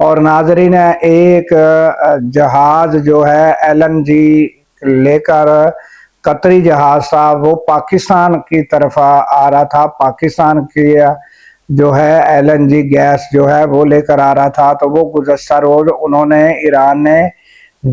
اور ناظرین ایک جہاز جو ہے LNG لے کر قطری جہاز تھا، وہ پاکستان کی طرف آ رہا تھا، پاکستان کی جو ہے LNG گیس جو ہے وہ لے کر آ رہا تھا، تو وہ گزشتہ روز انہوں نے ایران نے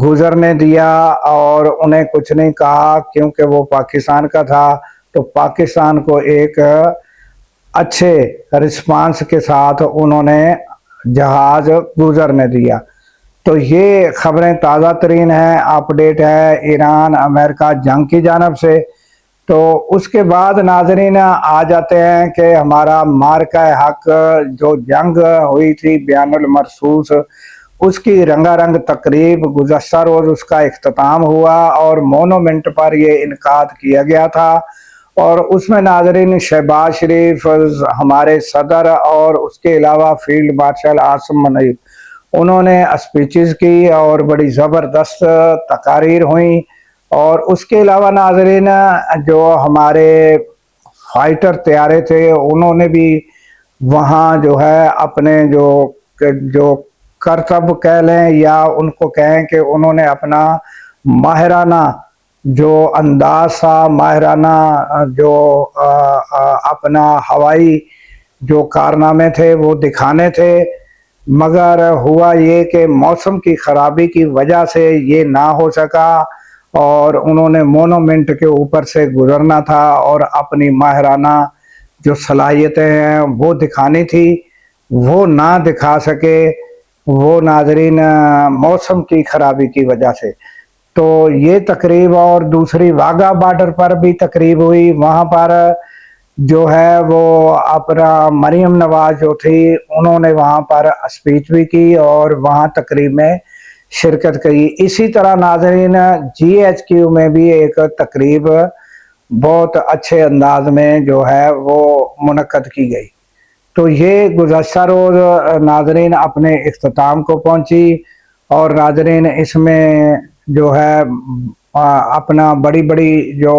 گزرنے دیا اور انہیں کچھ نہیں کہا، کیونکہ وہ پاکستان کا تھا، تو پاکستان کو ایک اچھے رسپانس کے ساتھ انہوں نے جہاز گزرنے دیا۔ تو یہ خبریں تازہ ترین ہیں، اپڈیٹ ہے ایران امریکہ جنگ کی جانب سے۔ تو اس کے بعد ناظرین آ جاتے ہیں کہ ہمارا مارکہ حق جو جنگ ہوئی تھی بیان المرصوص، اس کی رنگا رنگ تقریب گزشتہ روز اس کا اختتام ہوا اور مونومنٹ پر یہ انعقاد کیا گیا تھا، اور اس میں ناظرین شہباز شریف ہمارے صدر اور اس کے علاوہ فیلڈ مارشل عاصم منیب انہوں نے اسپیچز کی اور بڑی زبردست تقاریر ہوئیں، اور اس کے علاوہ ناظرین جو ہمارے فائٹر طیارے تھے انہوں نے بھی وہاں جو ہے اپنے جو کرتب کہہ لیں یا ان کو کہیں کہ انہوں نے اپنا ماہرانہ جو انداز تھا، ماہرانہ جو اپنا ہوائی جو کارنامے تھے وہ دکھانے تھے، مگر ہوا یہ کہ موسم کی خرابی کی وجہ سے یہ نہ ہو سکا، اور انہوں نے مونومنٹ کے اوپر سے گزرنا تھا اور اپنی ماہرانہ جو صلاحیتیں ہیں وہ دکھانی تھی، وہ نہ دکھا سکے وہ ناظرین موسم کی خرابی کی وجہ سے۔ تو یہ تقریب، اور دوسری واگا بارڈر پر بھی تقریب ہوئی، وہاں پر جو ہے وہ اپنا مریم نواز جو تھی انہوں نے وہاں پر اسپیچ بھی کی اور وہاں تقریب میں شرکت کی۔ اسی طرح ناظرین GHQ میں بھی ایک تقریب بہت اچھے انداز میں جو ہے وہ منعقد کی گئی۔ تو یہ گزشتہ روز ناظرین اپنے اختتام کو پہنچی، اور ناظرین اس میں جو ہے اپنا بڑی بڑی جو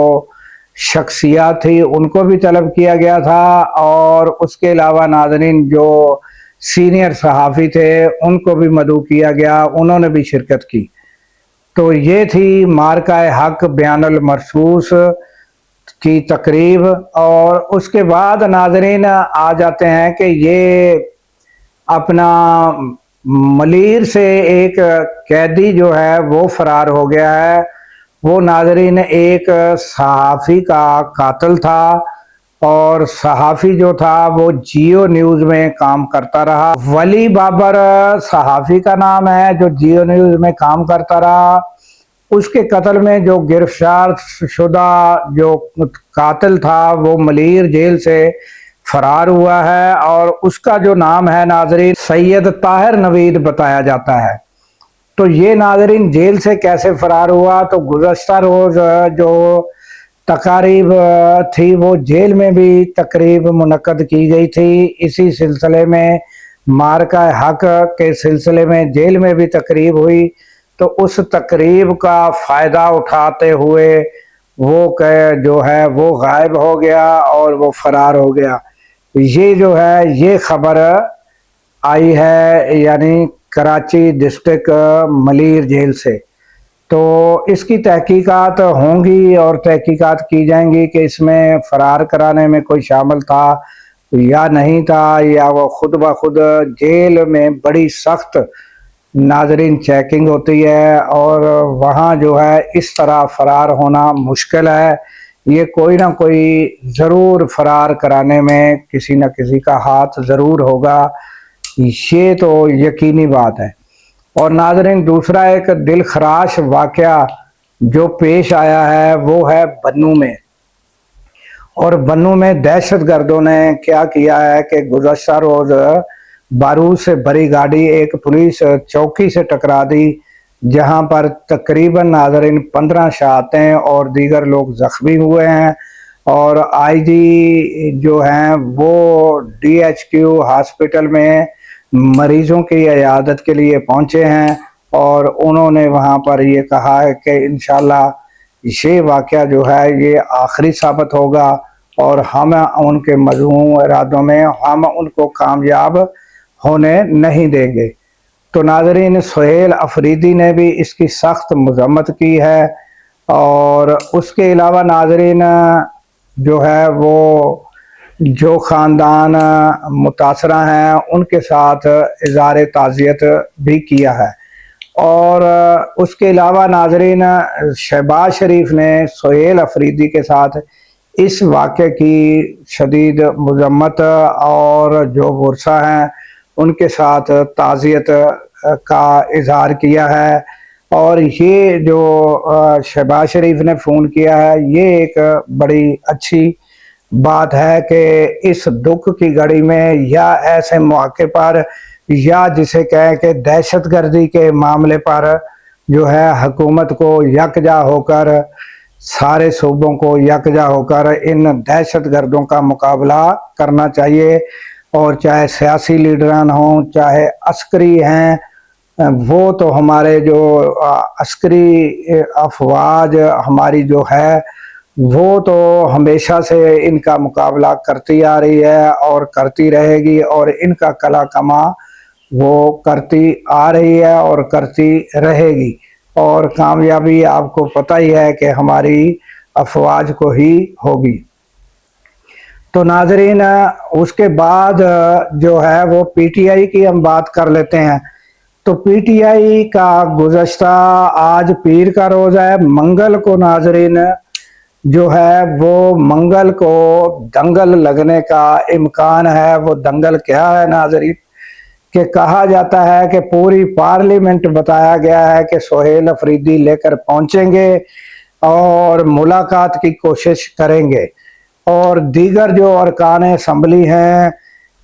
شخصیات تھی ان کو بھی طلب کیا گیا تھا، اور اس کے علاوہ ناظرین جو سینئر صحافی تھے ان کو بھی مدعو کیا گیا، انہوں نے بھی شرکت کی۔ تو یہ تھی مارکہ حق بیان المرصوص کی تقریب، اور اس کے بعد ناظرین آ جاتے ہیں کہ یہ اپنا ملیر سے ایک قیدی جو ہے وہ فرار ہو گیا ہے۔ وہ ناظرین ایک صحافی کا قاتل تھا، اور صحافی جو تھا وہ جیو نیوز میں کام کرتا رہا، ولی بابر صحافی کا نام ہے جو جیو نیوز میں کام کرتا رہا۔ اس کے قتل میں جو گرفتار شدہ جو قاتل تھا وہ ملیر جیل سے فرار ہوا ہے، اور اس کا جو نام ہے ناظرین سید طاہر نوید بتایا جاتا ہے۔ تو یہ ناظرین جیل سے کیسے فرار ہوا؟ تو گزشتہ روز جو تقاریب تھی وہ جیل میں بھی تقریب منعقد کی گئی تھی، اسی سلسلے میں مارکہ حق کے سلسلے میں جیل میں بھی تقریب ہوئی۔ تو اس تقریب کا فائدہ اٹھاتے ہوئے وہ جو ہے وہ غائب ہو گیا اور وہ فرار ہو گیا۔ یہ جو ہے یہ خبر آئی ہے یعنی کراچی ڈسٹرکٹ ملیر جیل سے۔ تو اس کی تحقیقات ہوں گی اور تحقیقات کی جائیں گی کہ اس میں فرار کرانے میں کوئی شامل تھا یا نہیں تھا، یا وہ خود بخود جیل میں بڑی سخت ناظرین چیکنگ ہوتی ہے، اور وہاں جو ہے اس طرح فرار ہونا مشکل ہے۔ یہ کوئی نہ کوئی ضرور فرار کرانے میں کسی نہ کسی کا ہاتھ ضرور ہوگا، یہ تو یقینی بات ہے۔ اور ناظرین دوسرا ایک دل خراش واقعہ جو پیش آیا ہے وہ ہے بنوں میں، اور بنوں میں دہشت گردوں نے کیا کیا ہے کہ گزشتہ روز بارود سے بھری گاڑی ایک پولیس چوکی سے ٹکرا دی، جہاں پر تقریباً ناظرین 15 شہادتیں اور دیگر لوگ زخمی ہوئے ہیں، اور IG جو ہیں وہ DHQ ہاسپٹل میں مریضوں کی عیادت کے لیے پہنچے ہیں، اور انہوں نے وہاں پر یہ کہا ہے کہ انشاءاللہ یہ واقعہ جو ہے یہ آخری ثابت ہوگا، اور ہم ان کے مذموم ارادوں میں ہم ان کو کامیاب ہونے نہیں دیں گے۔ تو ناظرین سہیل افریدی نے بھی اس کی سخت مذمت کی ہے، اور اس کے علاوہ ناظرین جو ہے وہ جو خاندان متاثرہ ہیں ان کے ساتھ اظہار تعزیت بھی کیا ہے۔ اور اس کے علاوہ ناظرین شہباز شریف نے سہیل افریدی کے ساتھ اس واقعے کی شدید مذمت اور جو ورثہ ہیں ان کے ساتھ تعزیت کا اظہار کیا ہے، اور یہ جو شہباز شریف نے فون کیا ہے یہ ایک بڑی اچھی بات ہے کہ اس دکھ کی گھڑی میں یا ایسے موقع پر یا جسے کہیں کہ دہشت گردی کے معاملے پر جو ہے حکومت کو یکجا ہو کر، سارے صوبوں کو یکجا ہو کر ان دہشت گردوں کا مقابلہ کرنا چاہیے، اور چاہے سیاسی لیڈران ہوں چاہے عسکری ہیں، وہ تو ہمارے جو عسکری افواج ہماری جو ہے وہ تو ہمیشہ سے ان کا مقابلہ کرتی آ رہی ہے اور کرتی رہے گی، اور ان کا کلا کما وہ کرتی آ رہی ہے اور کرتی رہے گی، اور کامیابی آپ کو پتہ ہی ہے کہ ہماری افواج کو ہی ہوگی۔ تو ناظرین اس کے بعد جو ہے وہ پی ٹی آئی کی ہم بات کر لیتے ہیں۔ تو پی ٹی آئی کا گزشتہ آج پیر کا روز ہے، منگل کو ناظرین جو ہے وہ منگل کو دنگل لگنے کا امکان ہے۔ وہ دنگل کیا ہے ناظرین کہ کہا جاتا ہے کہ پوری پارلیمنٹ بتایا گیا ہے کہ سہیل افریدی لے کر پہنچیں گے اور ملاقات کی کوشش کریں گے، اور دیگر جو ارکان اسمبلی ہیں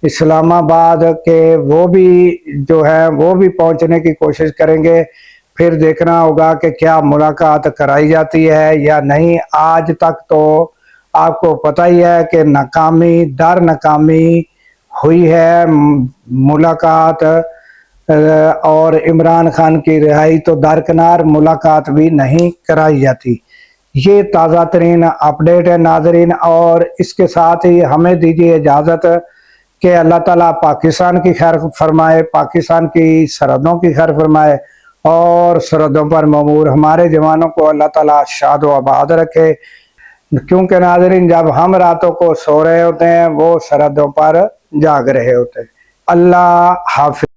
اسلام آباد کے وہ بھی جو ہے وہ بھی پہنچنے کی کوشش کریں گے۔ پھر دیکھنا ہوگا کہ کیا ملاقات کرائی جاتی ہے یا نہیں۔ آج تک تو آپ کو پتہ ہی ہے کہ ناکامی در ناکامی ہوئی ہے ملاقات، اور عمران خان کی رہائی تو درکنار، ملاقات بھی نہیں کرائی جاتی۔ یہ تازہ ترین اپڈیٹ ہے ناظرین، اور اس کے ساتھ ہی ہمیں دیجیے اجازت کہ اللہ تعالیٰ پاکستان کی خیر فرمائے، پاکستان کی سرحدوں کی خیر فرمائے، اور سرحدوں پر مامور ہمارے جوانوں کو اللہ تعالیٰ شاد و آباد رکھے، کیونکہ ناظرین جب ہم راتوں کو سو رہے ہوتے ہیں وہ سرحدوں پر جاگ رہے ہوتے ہیں۔ اللہ حافظ۔